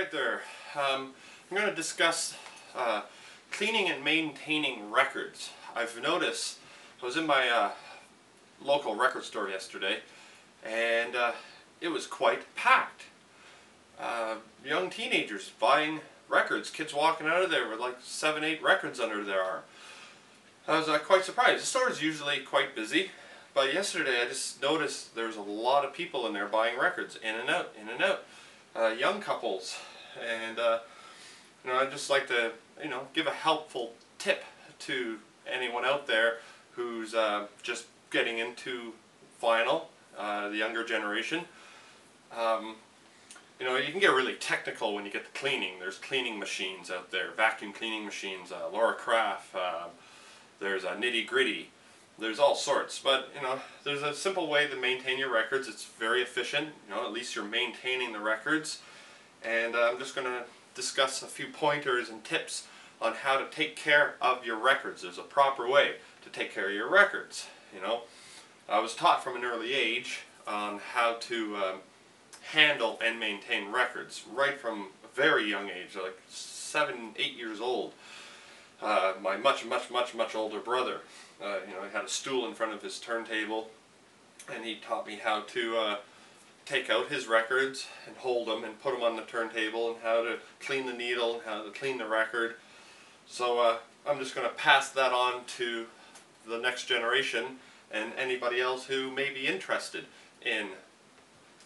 Alright there, I'm going to discuss cleaning and maintaining records. I've noticed, I was in my local record store yesterday and it was quite packed. Young teenagers buying records, kids walking out of there with like 7-8 records under their arm. I was quite surprised. The store is usually quite busy, but yesterday I just noticed there's a lot of people in there buying records, in and out, in and out. Young couples, and I'd just like to give a helpful tip to anyone out there who's just getting into vinyl, the younger generation. You can get really technical when you get to cleaning. There's cleaning machines out there, vacuum cleaning machines, Laura Craft, there's Nitty Gritty, there's all sorts. But there's a simple way to maintain your records. It's very efficient. At least you're maintaining the records. And I'm just going to discuss a few pointers and tips on how to take care of your records. There's a proper way to take care of your records. I was taught from an early age on how to handle and maintain records right from a very young age, like 7, 8 years old. My much older brother, he had a stool in front of his turntable, and he taught me how to take out his records and hold them and put them on the turntable, and how to clean the needle and how to clean the record. So I'm just going to pass that on to the next generation and anybody else who may be interested in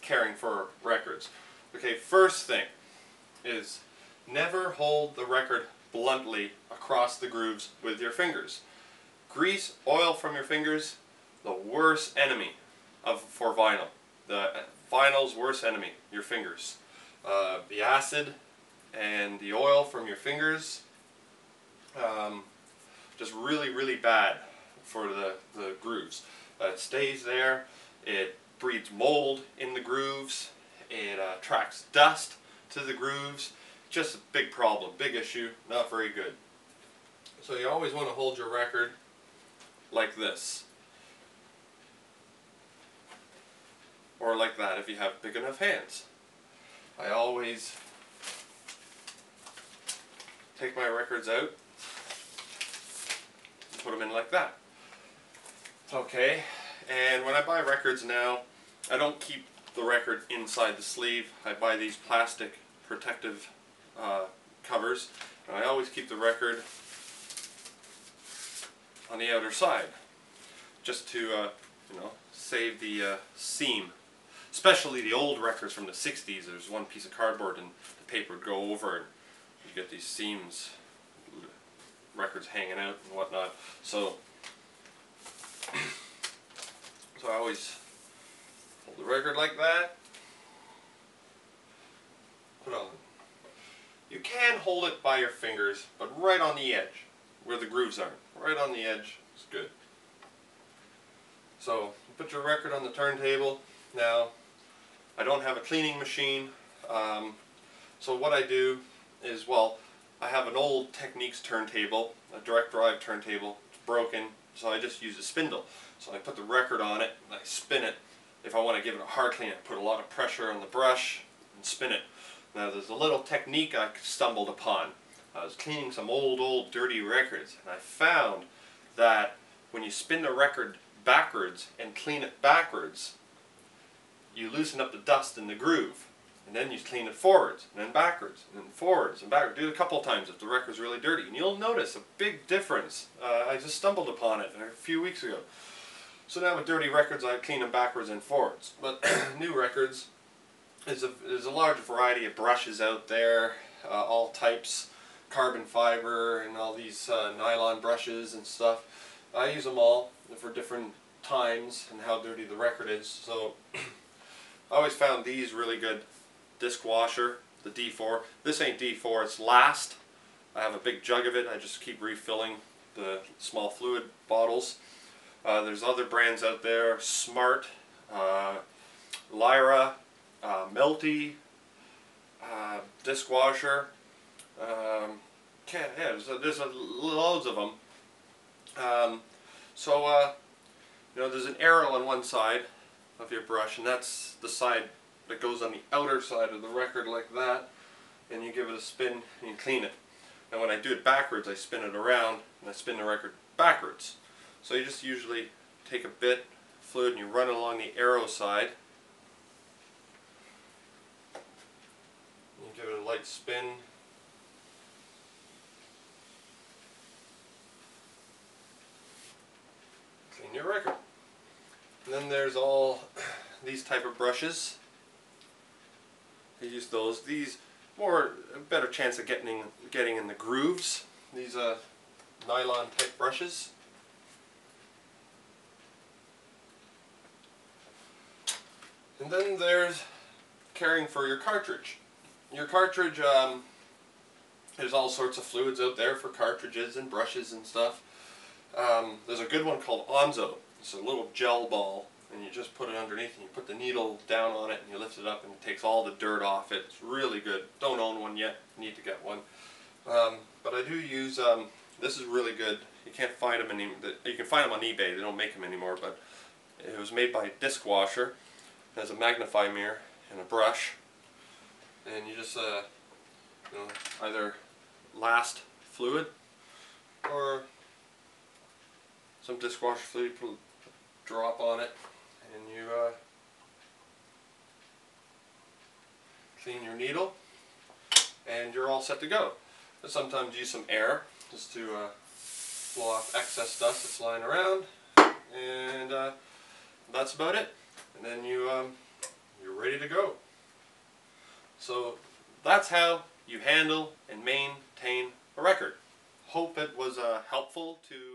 caring for records. Okay, first thing is never hold the record bluntly across the grooves with your fingers. Grease, oil from your fingers, the worst enemy for vinyl. The vinyl's worst enemy, your fingers. The acid and the oil from your fingers, just really bad for the grooves. It stays there, it breeds mold in the grooves, it attracts dust to the grooves. Just a big problem, big issue, not very good. So you always want to hold your record like this. Or like that if you have big enough hands. I always take my records out and put them in like that. Okay, and when I buy records now, I don't keep the record inside the sleeve. I buy these plastic protective covers, and I always keep the record on the outer side, just to save the seam. Especially the old records from the 60s, there's one piece of cardboard and the paper would go over and you get these seams, records hanging out and whatnot. So I always hold the record like that, put on. You can hold it by your fingers, but right on the edge, where the grooves are. Right on the edge is good. So put your record on the turntable. Now, I don't have a cleaning machine, so what I do is, I have an old Technics turntable, a direct drive turntable. It's broken, so I just use a spindle. So I put the record on it and I spin it. If I want to give it a hard clean, I put a lot of pressure on the brush and spin it. Now there's a little technique I stumbled upon. I was cleaning some old dirty records, and I found that when you spin the record backwards and clean it backwards, you loosen up the dust in the groove, and then you clean it forwards, and then backwards, and then forwards, and backwards. Do it a couple of times if the record's really dirty, and you'll notice a big difference. I just stumbled upon it a few weeks ago. So now with dirty records, I clean them backwards and forwards. But new records, there's a large variety of brushes out there, all types, carbon fiber, and all these nylon brushes and stuff. I use them all for different times and how dirty the record is. So I always found these really good. Disc washer, the D4. This ain't D4, it's Last. I have a big jug of it. I just keep refilling the small fluid bottles. There's other brands out there, Smart, Lyra, Melty, disc washer. There's loads of them. There's an arrow on one side of your brush, and that's the side that goes on the outer side of the record like that. and you give it a spin and you clean it. Now when I do it backwards, I spin it around and I spin the record backwards. So you just usually take a bit of fluid and you run it along the arrow side. You give it a light spin. Clean your record. And then there's all these type of brushes. I use those. These a better chance of getting in the grooves. These nylon type brushes. And then there's caring for your cartridge. Your cartridge, there's all sorts of fluids out there for cartridges and brushes and stuff. There's a good one called Onzo. It's a little gel ball, and you just put it underneath and you put the needle down on it and you lift it up and it takes all the dirt off it. It's really good. Don't own one yet. Need to get one. But I do use, this is really good. You can't find them you can find them on eBay. They don't make them anymore, but it was made by Disc Washer. It has a magnifying mirror and a brush, and you just either last fluid or some dishwasher fluid, put a drop on it, and you clean your needle, and you're all set to go. But sometimes use some air just to blow off excess dust that's lying around, and that's about it. And then you're ready to go. So that's how you handle and maintain a record. Hope it was helpful to